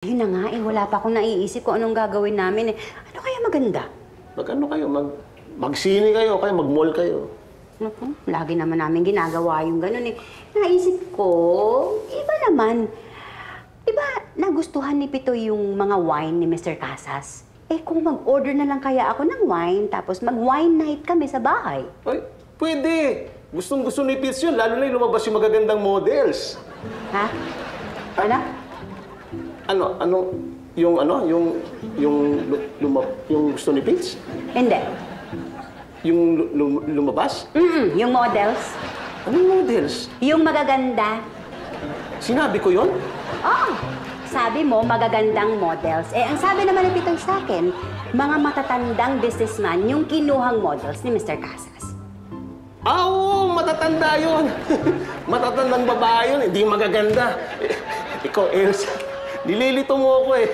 Yun na nga eh, wala pa akong naiisip kung anong gagawin namin eh. Ano kaya maganda? Mag-ano kayo? Mag-sine kayo, mag-mall kayo. Naku, lagi naman namin ginagawa yung ganun eh. Naisip ko, iba naman. Diba nagustuhan ni Pito yung mga wine ni Mr. Casas? Eh kung mag-order na lang kaya ako ng wine, tapos mag-wine night kami sa bahay. Ay, pwede. Gustong-gusto ni Pitts yun, lalo na yung lumabas yung magagandang models. Ha? Ano? Yung gusto ni Pitts? Hindi. Yung lumabas? Yung models. Anong models? Yung magaganda. Sinabi ko yun? Oh, sabi mo magagandang models. Eh, ang sabi naman ni Pitoy sa akin, mga matatandang businessman yung kinuhang models ni Mr. Casas. Oo, matatanda yun. Matatandang babae yun, hindi magaganda. Ikaw, Elsa, nililito mo ako eh.